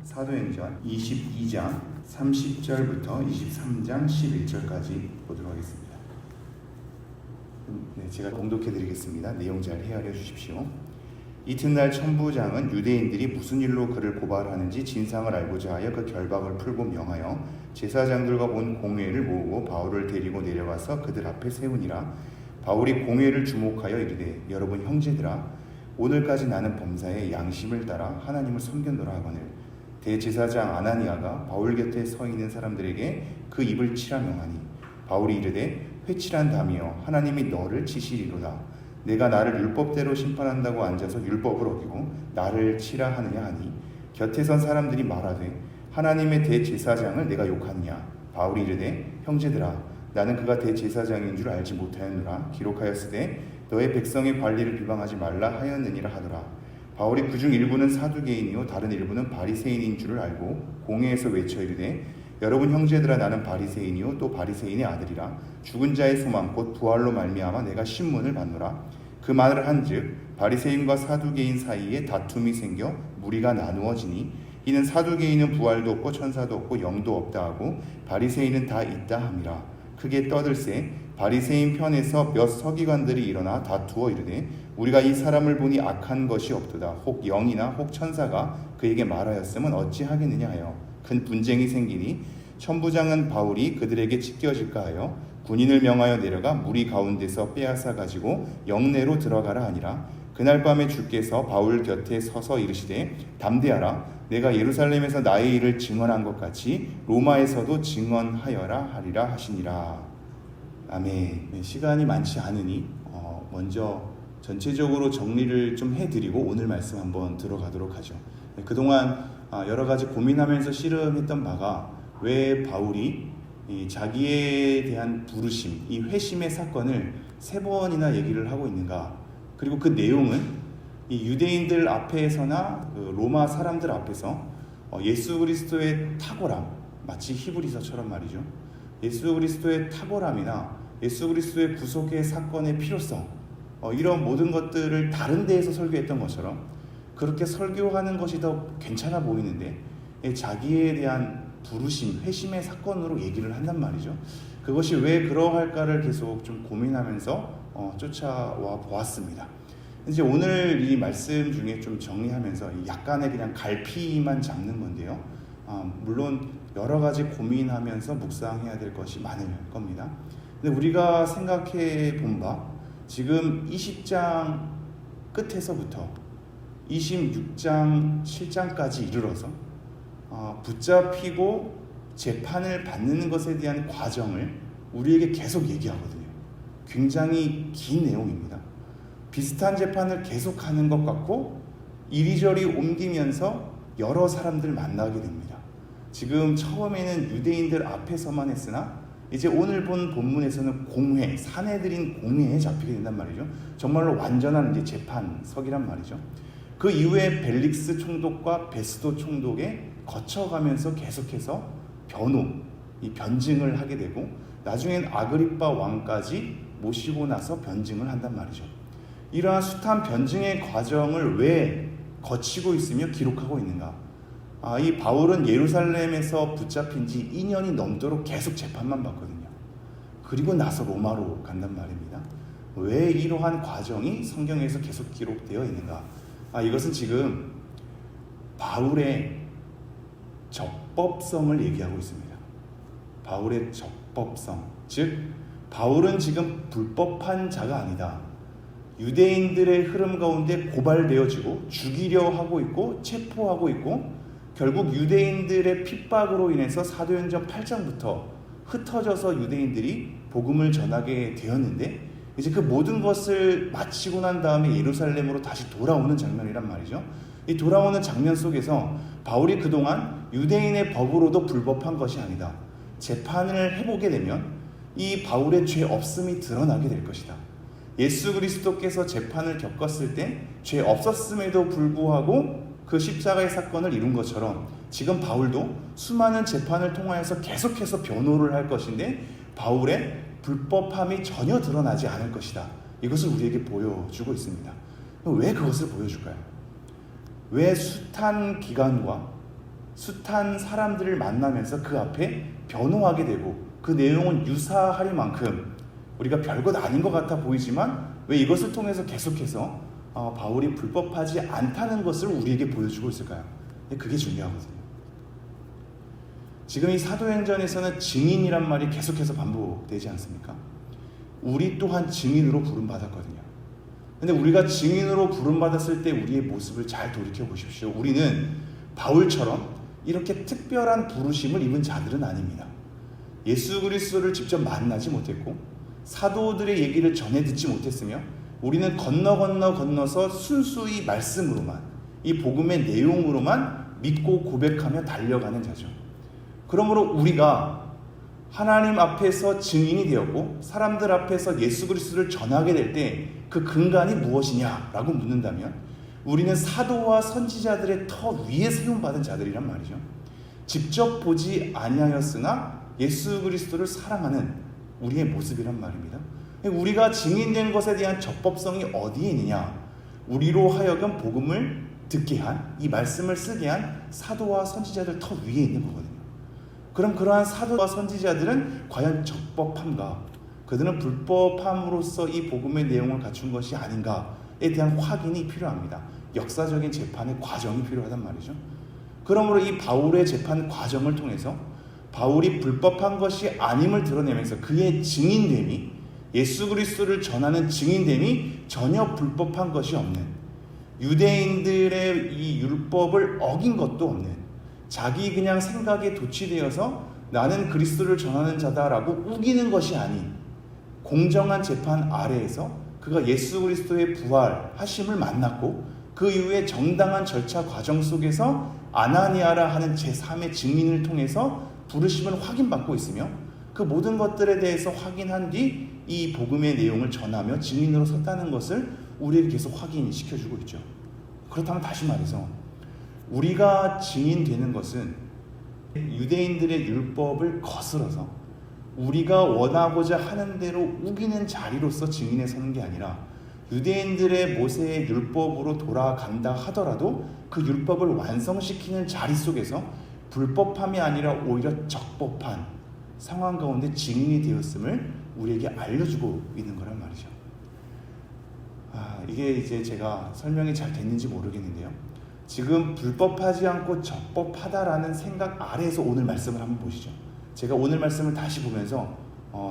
사도행전 22장 30절부터 23장 11절까지 보도록 하겠습니다. 제가 봉독해 드리겠습니다. 내용 잘 헤아려 주십시오. 이튿날 천부장은 유대인들이 무슨 일로 그를 고발하는지 진상을 알고자 하여 그 결박을 풀고 명하여 제사장들과 온 공회를 모으고 바울을 데리고 내려가서 그들 앞에 세우니라. 바울이 공회를 주목하여 이르되, 여러분 형제들아, 오늘까지 나는 범사에 양심을 따라 하나님을 섬겼노라 하거늘, 대제사장 아나니아가 바울 곁에 서 있는 사람들에게 그 입을 치라 명하니, 바울이 이르되, 회칠한 담이여, 하나님이 너를 치시리로다. 내가 나를 율법대로 심판한다고 앉아서 율법을 어기고 나를 치라 하느냐 하니, 곁에 선 사람들이 말하되, 하나님의 대제사장을 내가 욕하느냐. 바울이 이르되, 형제들아, 나는 그가 대제사장인 줄 알지 못하였노라. 기록하였으되 너의 백성의 관리를 비방하지 말라 하였느니라 하더라. 바울이 그중 일부는 사두개인이요 다른 일부는 바리새인인 줄을 알고 공회에서 외쳐 이르되, 여러분 형제들아, 나는 바리새인이요 또 바리새인의 아들이라. 죽은 자의 소망 곧 부활로 말미암아 내가 신문을 받노라. 그 말을 한즉 바리새인과 사두개인 사이에 다툼이 생겨 무리가 나누어지니, 이는 사두개인은 부활도 없고 천사도 없고 영도 없다 하고 바리새인은 다 있다 함이라. 크게 떠들세 바리새인 편에서 몇 서기관들이 일어나 다투어 이르되, 우리가 이 사람을 보니 악한 것이 없도다. 혹 영이나 혹 천사가 그에게 말하였으면 어찌하겠느냐 하여 큰 분쟁이 생기니, 천부장은 바울이 그들에게 찢겨질까 하여 군인을 명하여 내려가 무리 가운데서 빼앗아 가지고 영내로 들어가라 하니라. 그날 밤에 주께서 바울 곁에 서서 이르시되, 담대하라. 내가 예루살렘에서 나의 일을 증언한 것 같이 로마에서도 증언하여라 하리라 하시니라. 아멘. 시간이 많지 않으니 먼저 전체적으로 정리를 좀 해드리고 오늘 말씀 한번 들어가도록 하죠. 그동안 여러 가지 고민하면서 씨름했던 바가, 왜 바울이 자기에 대한 부르심, 이 회심의 사건을 3번이나 얘기를 하고 있는가. 그리고 그 내용은 이 유대인들 앞에서나 로마 사람들 앞에서 예수 그리스도의 탁월함, 마치 히브리서처럼 말이죠. 예수 그리스도의 탁월함이나 예수 그리스도의 구속의 사건의 필요성, 이런 모든 것들을 다른 데에서 설교했던 것처럼 그렇게 설교하는 것이 더 괜찮아 보이는데 자기에 대한 부르심, 회심의 사건으로 얘기를 한단 말이죠. 그것이 왜 그러할까를 계속 좀 고민하면서 쫓아와 보았습니다. 이제 오늘 이 말씀 중에 좀 정리하면서 약간의 그냥 갈피만 잡는 건데요. 물론 여러 가지 고민하면서 묵상해야 될 것이 많을 겁니다. 근데 우리가 생각해 본 바, 지금 20장 끝에서부터 26장 7장까지 이르러서 붙잡히고 재판을 받는 것에 대한 과정을 우리에게 계속 얘기하거든요. 굉장히 긴 내용입니다. 비슷한 재판을 계속하는 것 같고 이리저리 옮기면서 여러 사람들 만나게 됩니다. 지금 처음에는 유대인들 앞에서만 했으나 이제 오늘 본 본문에서는 공회, 사내들인 공회에 잡히게 된단 말이죠. 정말로 완전한 이제 재판석이란 말이죠. 그 이후에 벨릭스 총독과 베스도 총독에 거쳐가면서 계속해서 이 변증을 하게 되고, 나중엔 아그리빠 왕까지 모시고 나서 변증을 한단 말이죠. 이러한 숱한 변증의 과정을 왜 거치고 있으며 기록하고 있는가? 이 바울은 예루살렘에서 붙잡힌 지 2년이 넘도록 계속 재판만 받거든요. 그리고 나서 로마로 간단 말입니다. 왜 이러한 과정이 성경에서 계속 기록되어 있는가? 이것은 지금 바울의 적법성을 얘기하고 있습니다. 바울의 적법성, 즉 바울은 지금 불법한 자가 아니다. 유대인들의 흐름 가운데 고발되어지고 죽이려 하고 있고 체포하고 있고, 결국 유대인들의 핍박으로 인해서 사도행전 8장부터 흩어져서 유대인들이 복음을 전하게 되었는데, 이제 그 모든 것을 마치고 난 다음에 예루살렘으로 다시 돌아오는 장면이란 말이죠. 이 돌아오는 장면 속에서 바울이 그동안 유대인의 법으로도 불법한 것이 아니다. 재판을 해보게 되면 이 바울의 죄 없음이 드러나게 될 것이다. 예수 그리스도께서 재판을 겪었을 때 죄 없었음에도 불구하고 그 십자가의 사건을 이룬 것처럼 지금 바울도 수많은 재판을 통하여서 계속해서 변호를 할 것인데 바울의 불법함이 전혀 드러나지 않을 것이다. 이것을 우리에게 보여주고 있습니다. 왜 그것을 보여줄까요? 왜 숱한 기간과 숱한 사람들을 만나면서 그 앞에 변호하게 되고, 그 내용은 유사할 만큼 우리가 별것 아닌 것 같아 보이지만 왜 이것을 통해서 계속해서 바울이 불법하지 않다는 것을 우리에게 보여주고 있을까요? 그게 중요하거든요. 지금 이 사도행전에서는 증인이란 말이 계속해서 반복되지 않습니까? 우리 또한 증인으로 부름받았거든요. 근데 우리가 증인으로 부름받았을 때 우리의 모습을 잘 돌이켜 보십시오. 우리는 바울처럼 이렇게 특별한 부르심을 입은 자들은 아닙니다. 예수 그리스도를 직접 만나지 못했고 사도들의 얘기를 전해 듣지 못했으며 우리는 건너서 순수히 말씀으로만, 이 복음의 내용으로만 믿고 고백하며 달려가는 자죠. 그러므로 우리가 하나님 앞에서 증인이 되었고 사람들 앞에서 예수 그리스도를 전하게 될 때 그 근간이 무엇이냐라고 묻는다면 우리는 사도와 선지자들의 터 위에 세움받은 자들이란 말이죠. 직접 보지 아니하였으나 예수 그리스도를 사랑하는 우리의 모습이란 말입니다. 우리가 증인된 것에 대한 적법성이 어디에 있느냐? 우리로 하여금 복음을 듣게 한, 이 말씀을 쓰게 한 사도와 선지자들 터 위에 있는 거거든요. 그럼 그러한 사도와 선지자들은 과연 적법함과 그들은 불법함으로써 이 복음의 내용을 갖춘 것이 아닌가에 대한 확인이 필요합니다. 역사적인 재판의 과정이 필요하단 말이죠. 그러므로 이 바울의 재판 과정을 통해서 바울이 불법한 것이 아님을 드러내면서 그의 증인됨이, 예수 그리스도를 전하는 증인됨이 전혀 불법한 것이 없는, 유대인들의 이 율법을 어긴 것도 없는, 자기 그냥 생각에 도취되어서 나는 그리스도를 전하는 자다라고 우기는 것이 아닌 공정한 재판 아래에서 그가 예수 그리스도의 부활하심을 만났고 그 이후에 정당한 절차 과정 속에서 아나니아라 하는 제3의 증인을 통해서 부르심을 확인받고 있으며 그 모든 것들에 대해서 확인한 뒤 이 복음의 내용을 전하며 증인으로 섰다는 것을 우리에게 계속 확인시켜주고 있죠. 그렇다면 다시 말해서 우리가 증인되는 것은 유대인들의 율법을 거스러서 우리가 원하고자 하는 대로 우기는 자리로서 증인에 서는 게 아니라 유대인들의 모세의 율법으로 돌아간다 하더라도 그 율법을 완성시키는 자리 속에서 불법함이 아니라 오히려 적법한 상황 가운데 증인이 되었음을 우리에게 알려주고 있는 거란 말이죠. 이게 이제 제가 설명이 잘 됐는지 모르겠는데요. 지금 불법하지 않고 적법하다라는 생각 아래에서 오늘 말씀을 한번 보시죠. 제가 오늘 말씀을 다시 보면서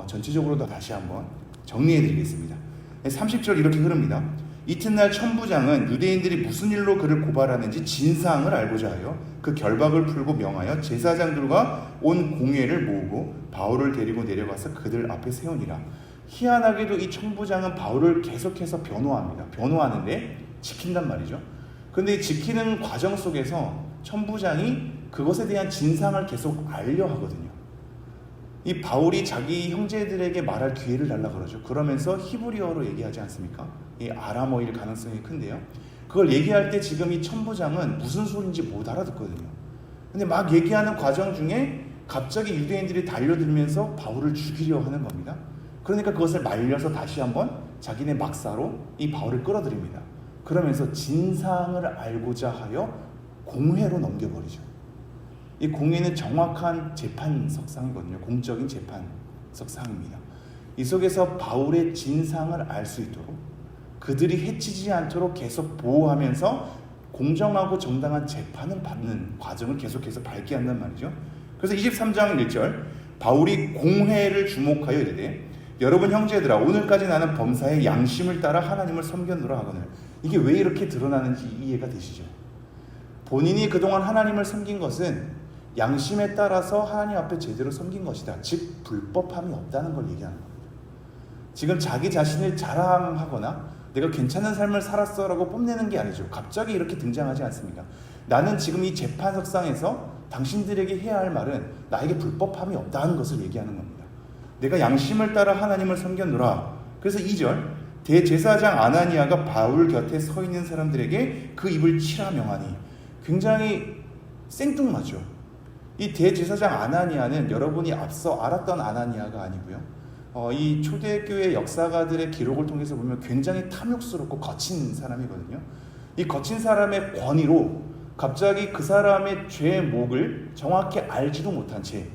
전체적으로도 다시 한번 정리해 드리겠습니다. 30절 이렇게 흐릅니다. 이튿날 천부장은 유대인들이 무슨 일로 그를 고발하는지 진상을 알고자 하여 그 결박을 풀고 명하여 제사장들과 온 공회를 모으고 바울을 데리고 내려가서 그들 앞에 세우니라. 희한하게도 이 천부장은 바울을 계속해서 변호합니다. 변호하는데 지킨단 말이죠. 그런데 지키는 과정 속에서 천부장이 그것에 대한 진상을 계속 알려 하거든요. 이 바울이 자기 형제들에게 말할 기회를 달라 그러죠. 그러면서 히브리어로 얘기하지 않습니까? 이 아람어일 가능성이 큰데요. 그걸 얘기할 때 지금 이 천부장은 무슨 소리인지 못 알아듣거든요. 근데 막 얘기하는 과정 중에 갑자기 유대인들이 달려들면서 바울을 죽이려 하는 겁니다. 그러니까 그것을 말려서 다시 한번 자기네 막사로 이 바울을 끌어들입니다. 그러면서 진상을 알고자 하여 공회로 넘겨버리죠. 이 공회는 정확한 재판석상이거든요. 공적인 재판석상입니다. 이 속에서 바울의 진상을 알 수 있도록 그들이 해치지 않도록 계속 보호하면서 공정하고 정당한 재판을 받는 과정을 계속해서 밟게 한단 말이죠. 그래서 23장 1절 바울이 공회를 주목하여 이르되 여러분 형제들아 오늘까지 나는 범사의 양심을 따라 하나님을 섬겼노라 하거늘. 이게 왜 이렇게 드러나는지 이해가 되시죠? 본인이 그동안 하나님을 섬긴 것은 양심에 따라서 하나님 앞에 제대로 섬긴 것이다. 즉 불법함이 없다는 걸 얘기하는 겁니다. 지금 자기 자신을 자랑하거나 내가 괜찮은 삶을 살았어 라고 뽐내는 게 아니죠. 갑자기 이렇게 등장하지 않습니까? 나는 지금 이 재판석상에서 당신들에게 해야 할 말은 나에게 불법함이 없다는 것을 얘기하는 겁니다. 내가 양심을 따라 하나님을 섬겼노라. 그래서 2절 대제사장 아나니아가 바울 곁에 서 있는 사람들에게 그 입을 치라 명하니. 굉장히 생뚱맞죠. 이 대제사장 아나니아는 여러분이 앞서 알았던 아나니아가 아니고요. 이 초대교회 역사가들의 기록을 통해서 보면 굉장히 탐욕스럽고 거친 사람이거든요. 이 거친 사람의 권위로 갑자기 그 사람의 죄목을 정확히 알지도 못한 채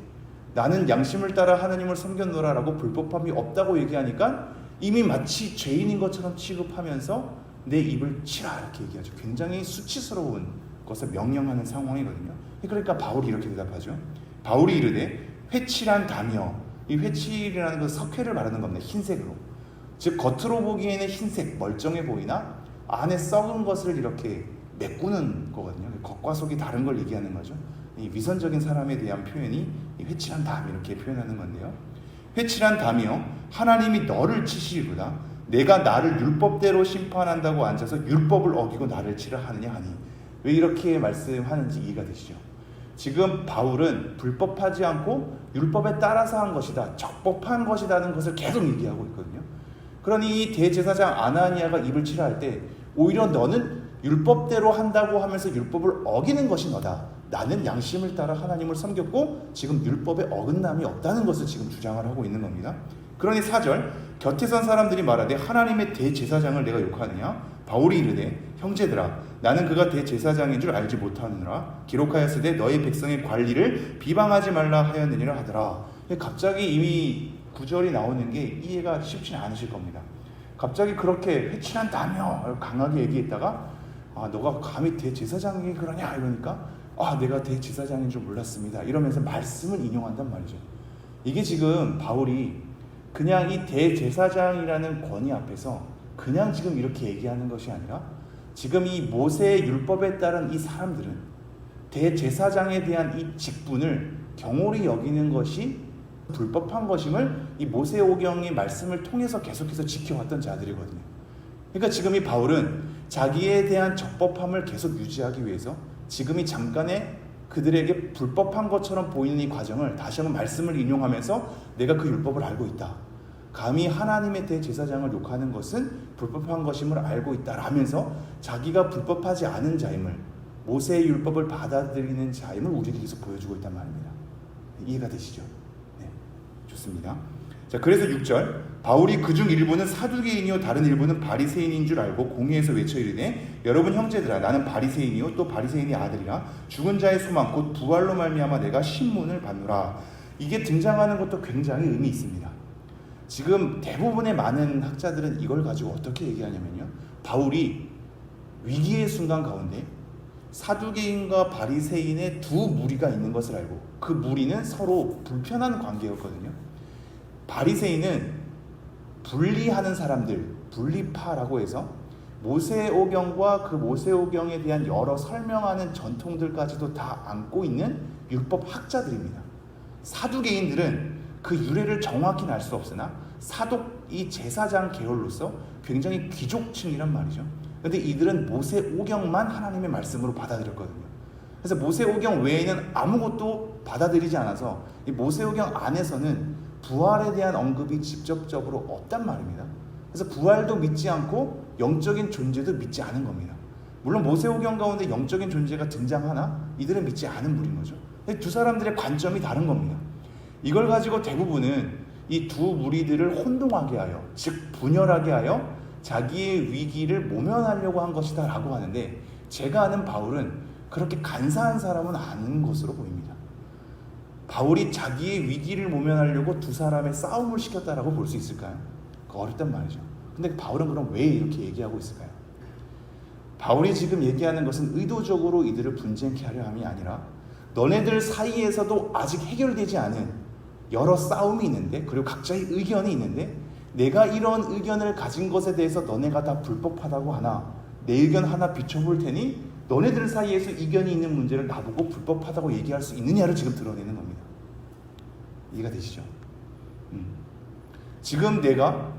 나는 양심을 따라 하나님을 섬겼노라라고 불법함이 없다고 얘기하니까 이미 마치 죄인인 것처럼 취급하면서 내 입을 치라 이렇게 얘기하죠. 굉장히 수치스러운 것을 명령하는 상황이거든요. 그러니까 바울이 이렇게 대답하죠. 바울이 이르되 회칠한 다며, 이 회칠이라는 건 석회를 말하는 겁니다. 흰색으로. 즉 겉으로 보기에는 흰색 멀쩡해 보이나 안에 썩은 것을 이렇게 메꾸는 거거든요. 겉과 속이 다른 걸 얘기하는 거죠. 이 위선적인 사람에 대한 표현이 회칠한 담 이렇게 표현하는 건데요. 회칠한 담이여 하나님이 너를 치시리로다. 내가 나를 율법대로 심판한다고 앉아서 율법을 어기고 나를 치라 하느냐 하니. 왜 이렇게 말씀하는지 이해가 되시죠? 지금 바울은 불법하지 않고 율법에 따라서 한 것이다, 적법한 것이라는 것을 계속 얘기하고 있거든요. 그러니 이 대제사장 아나니아가 입을 치라 할 때 오히려 너는 율법대로 한다고 하면서 율법을 어기는 것이 너다. 나는 양심을 따라 하나님을 섬겼고 지금 율법에 어긋남이 없다는 것을 지금 주장을 하고 있는 겁니다. 그러니 4절 곁에 선 사람들이 말하되 하나님의 대제사장을 내가 욕하느냐? 바울이 이르되 형제들아 나는 그가 대제사장인 줄 알지 못하느라 기록하였으되 너희 백성의 관리를 비방하지 말라 하였느니라 하더라. 갑자기 이미 구절이 나오는 게 이해가 쉽지는 않으실 겁니다. 갑자기 그렇게 회칠한 다며 강하게 얘기했다가 너가 감히 대제사장이 그러냐 이러니까 내가 대제사장인 줄 몰랐습니다 이러면서 말씀을 인용한단 말이죠. 이게 지금 바울이 그냥 이 대제사장이라는 권위 앞에서 그냥 지금 이렇게 얘기하는 것이 아니라 지금 이 모세의 율법에 따른 이 사람들은 대제사장에 대한 이 직분을 경홀히 여기는 것이 불법한 것임을 이 모세오경의 말씀을 통해서 계속해서 지켜왔던 자들이거든요. 그러니까 지금 이 바울은 자기에 대한 적법함을 계속 유지하기 위해서 지금 이 잠깐의 그들에게 불법한 것처럼 보이는 이 과정을 다시 한번 말씀을 인용하면서 내가 그 율법을 알고 있다. 감히 하나님의 대제사장을 욕하는 것은 불법한 것임을 알고 있다라면서 자기가 불법하지 않은 자임을, 모세의 율법을 받아들이는 자임을 우리에게 계속 보여주고 있단 말입니다. 이해가 되시죠? 네, 좋습니다. 자, 그래서 6절 바울이 그중 일부는 사두개인이요 다른 일부는 바리새인인 줄 알고 공회에서 외쳐 이르되 여러분 형제들아 나는 바리새인이요 또 바리새인의 아들이라 죽은 자의 소망 곧 부활로 말미암아 내가 신문을 받노라. 이게 등장하는 것도 굉장히 의미 있습니다. 지금 대부분의 많은 학자들은 이걸 가지고 어떻게 얘기하냐면요, 바울이 위기의 순간 가운데 사두개인과 바리새인의 두 무리가 있는 것을 알고 그 무리는 서로 불편한 관계였거든요. 바리새인은 분리하는 사람들, 분리파라고 해서 모세오경과 그 모세오경에 대한 여러 설명하는 전통들까지도 다 안고 있는 율법 학자들입니다. 사두개인들은 그 유래를 정확히는 알 수 없으나 사독, 이 제사장 계열로서 굉장히 귀족층이란 말이죠. 그런데 이들은 모세오경만 하나님의 말씀으로 받아들였거든요. 그래서 모세오경 외에는 아무것도 받아들이지 않아서 이 모세오경 안에서는 부활에 대한 언급이 직접적으로 없단 말입니다. 그래서 부활도 믿지 않고 영적인 존재도 믿지 않은 겁니다. 물론 모세오경 가운데 영적인 존재가 등장하나 이들은 믿지 않은 분인 거죠. 두 사람들의 관점이 다른 겁니다. 이걸 가지고 대부분은 이 두 무리들을 혼동하게 하여, 즉 분열하게 하여 자기의 위기를 모면하려고 한 것이다 라고 하는데, 제가 아는 바울은 그렇게 간사한 사람은 아닌 것으로 보입니다. 바울이 자기의 위기를 모면하려고 두 사람의 싸움을 시켰다라고 볼 수 있을까요? 그거 어렵단 말이죠. 근데 바울은 그럼 왜 이렇게 얘기하고 있을까요? 바울이 지금 얘기하는 것은 의도적으로 이들을 분쟁케 하려 함이 아니라 너네들 사이에서도 아직 해결되지 않은 여러 싸움이 있는데, 그리고 각자의 의견이 있는데, 내가 이런 의견을 가진 것에 대해서 너네가 다 불법하다고 하나 내 의견 하나 비춰볼 테니 너네들 사이에서 이견이 있는 문제를 나보고 불법하다고 얘기할 수 있느냐를 지금 드러내는 겁니다. 이해가 되시죠? 지금 내가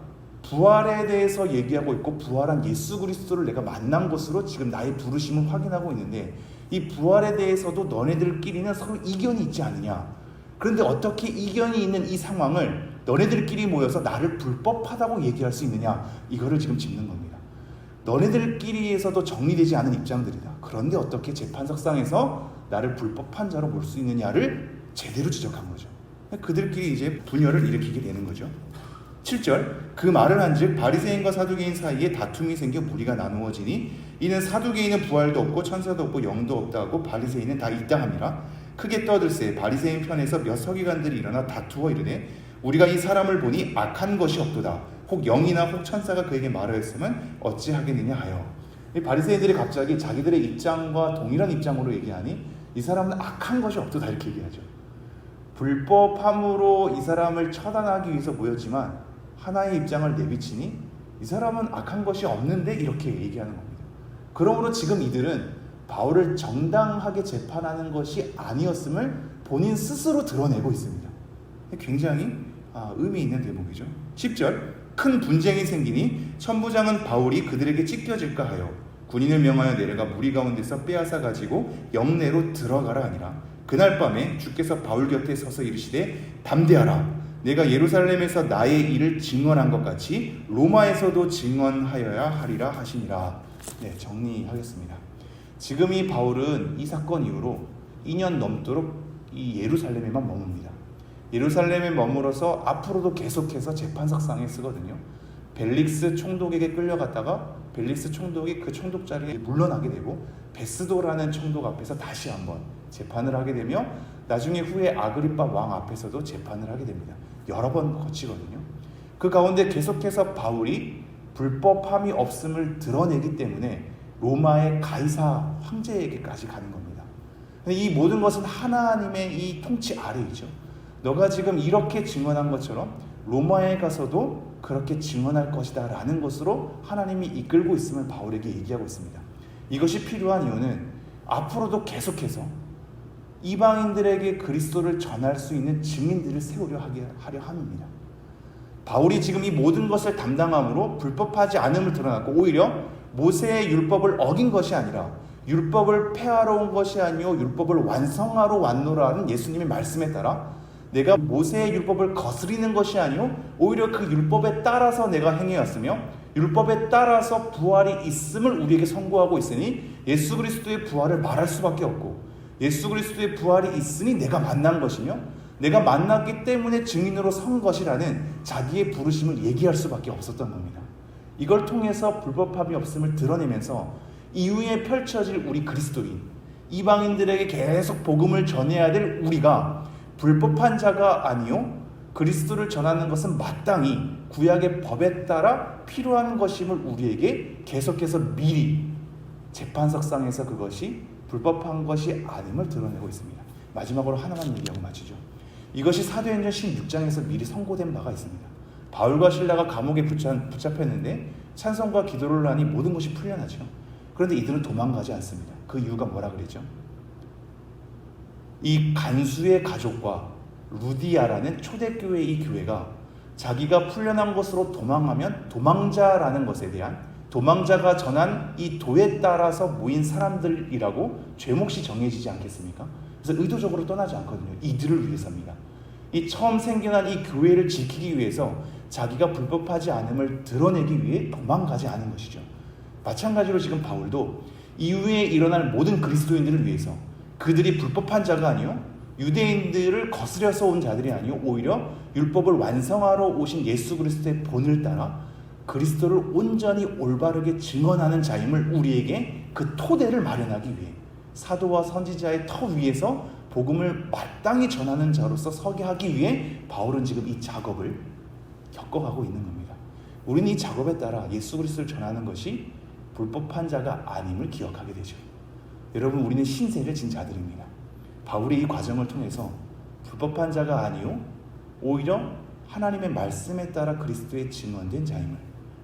부활에 대해서 얘기하고 있고 부활한 예수 그리스도를 내가 만난 것으로 지금 나의 부르심을 확인하고 있는데, 이 부활에 대해서도 너네들끼리는 서로 이견이 있지 않느냐. 그런데 어떻게 이견이 있는 이 상황을 너네들끼리 모여서 나를 불법하다고 얘기할 수 있느냐, 이거를 지금 짚는 겁니다. 너네들끼리에서도 정리되지 않은 입장들이다. 그런데 어떻게 재판석상에서 나를 불법한 자로 볼 수 있느냐를 제대로 지적한 거죠. 그들끼리 이제 분열을 일으키게 되는 거죠. 7절 그 말을 한즉 바리새인과 사두개인 사이에 다툼이 생겨 무리가 나누어지니 이는 사두개인은 부활도 없고 천사도 없고 영도 없다 하고 바리새인은 다 있다 함이라. 크게 떠들세 바리새인 편에서 몇 서기관들이 일어나 다투어 이르되 우리가 이 사람을 보니 악한 것이 없도다. 혹 영이나 혹 천사가 그에게 말하였으면 어찌하겠느냐 하여. 이 바리새인들이 갑자기 자기들의 입장과 동일한 입장으로 얘기하니 이 사람은 악한 것이 없도다 이렇게 얘기하죠. 불법함으로 이 사람을 처단하기 위해서 모였지만 하나의 입장을 내비치니 이 사람은 악한 것이 없는데 이렇게 얘기하는 겁니다. 그러므로 지금 이들은 바울을 정당하게 재판하는 것이 아니었음을 본인 스스로 드러내고 있습니다. 굉장히 의미 있는 대목이죠. 10절 큰 분쟁이 생기니 천부장은 바울이 그들에게 찢겨질까 하여 군인을 명하여 내려가 무리 가운데서 빼앗아 가지고 영내로 들어가라 하니라. 그날 밤에 주께서 바울 곁에 서서 이르시되 담대하라. 내가 예루살렘에서 나의 일을 증언한 것 같이 로마에서도 증언하여야 하리라 하시니라. 네, 정리하겠습니다. 지금 이 바울은 이 사건 이후로 2년 넘도록 이 예루살렘에만 머뭅니다. 예루살렘에 머물어서 앞으로도 계속해서 재판석상에 쓰거든요. 벨릭스 총독에게 끌려갔다가 벨릭스 총독이 그 총독 자리에 물러나게 되고 베스도라는 총독 앞에서 다시 한번 재판을 하게 되며 나중에 후에 아그리빠 왕 앞에서도 재판을 하게 됩니다. 여러 번 거치거든요. 그 가운데 계속해서 바울이 불법함이 없음을 드러내기 때문에 로마의 가이사 황제에게까지 가는 겁니다. 이 모든 것은 하나님의 이 통치 아래 있죠. 너가 지금 이렇게 증언한 것처럼 로마에 가서도 그렇게 증언할 것이다 라는 것으로 하나님이 이끌고 있음을 바울에게 얘기하고 있습니다. 이것이 필요한 이유는 앞으로도 계속해서 이방인들에게 그리스도를 전할 수 있는 증인들을 세우려 하려 함입니다. 바울이 지금 이 모든 것을 담당함으로 불법하지 않음을 드러났고 오히려 모세의 율법을 어긴 것이 아니라 율법을 폐하러 온 것이 아니요 율법을 완성하러 왔노라는 예수님의 말씀에 따라 내가 모세의 율법을 거스리는 것이 아니요 오히려 그 율법에 따라서 내가 행해왔으며 율법에 따라서 부활이 있음을 우리에게 선고하고 있으니 예수 그리스도의 부활을 말할 수밖에 없고 예수 그리스도의 부활이 있으니 내가 만난 것이며 내가 만났기 때문에 증인으로 선 것이라는 자기의 부르심을 얘기할 수밖에 없었던 겁니다. 이걸 통해서 불법함이 없음을 드러내면서 이후에 펼쳐질 우리 그리스도인 이방인들에게 계속 복음을 전해야 될 우리가 불법한 자가 아니요 그리스도를 전하는 것은 마땅히 구약의 법에 따라 필요한 것임을 우리에게 계속해서 미리 재판석상에서 그것이 불법한 것이 아님을 드러내고 있습니다. 마지막으로 하나만 얘기하고 마치죠. 이것이 사도행전 16장에서 미리 선고된 바가 있습니다. 바울과 실라가 감옥에 붙잡혔는데 찬송과 기도를 하니 모든 것이 풀려나죠. 그런데 이들은 도망가지 않습니다. 그 이유가 뭐라 그랬죠? 이 간수의 가족과 루디아라는 초대교회의 이 교회가 자기가 풀려난 것으로 도망하면 도망자라는 것에 대한 도망자가 전한 이 도에 따라서 모인 사람들이라고 죄목이 정해지지 않겠습니까? 그래서 의도적으로 떠나지 않거든요. 이들을 위해서입니다. 이 처음 생겨난 이 교회를 지키기 위해서 자기가 불법하지 않음을 드러내기 위해 도망가지 않은 것이죠. 마찬가지로 지금 바울도 이후에 일어날 모든 그리스도인들을 위해서 그들이 불법한 자가 아니요 유대인들을 거스려서 온 자들이 아니요 오히려 율법을 완성하러 오신 예수 그리스도의 본을 따라 그리스도를 온전히 올바르게 증언하는 자임을 우리에게 그 토대를 마련하기 위해 사도와 선지자의 터 위에서 복음을 마땅히 전하는 자로서 서게 하기 위해 바울은 지금 이 작업을 겪어가고 있는 겁니다. 우리는 이 작업에 따라 예수 그리스도를 전하는 것이 불법한 자가 아님을 기억하게 되죠. 여러분, 우리는 신세를 진 자들입니다. 바울이 이 과정을 통해서 불법한 자가 아니요 오히려 하나님의 말씀에 따라 그리스도의 증언된 자임을,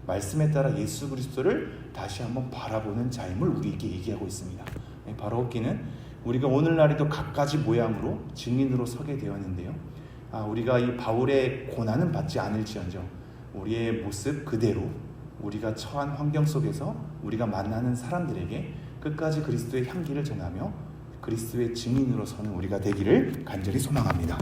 말씀에 따라 예수 그리스도를 다시 한번 바라보는 자임을 우리에게 얘기하고 있습니다. 바라옵기는 우리가 오늘날에도 갖가지 모양으로 증인으로 서게 되었는데요. 우리가 이 바울의 고난은 받지 않을지언정 우리의 모습 그대로 우리가 처한 환경 속에서 우리가 만나는 사람들에게 끝까지 그리스도의 향기를 전하며 그리스도의 증인으로 서는 우리가 되기를 간절히 소망합니다.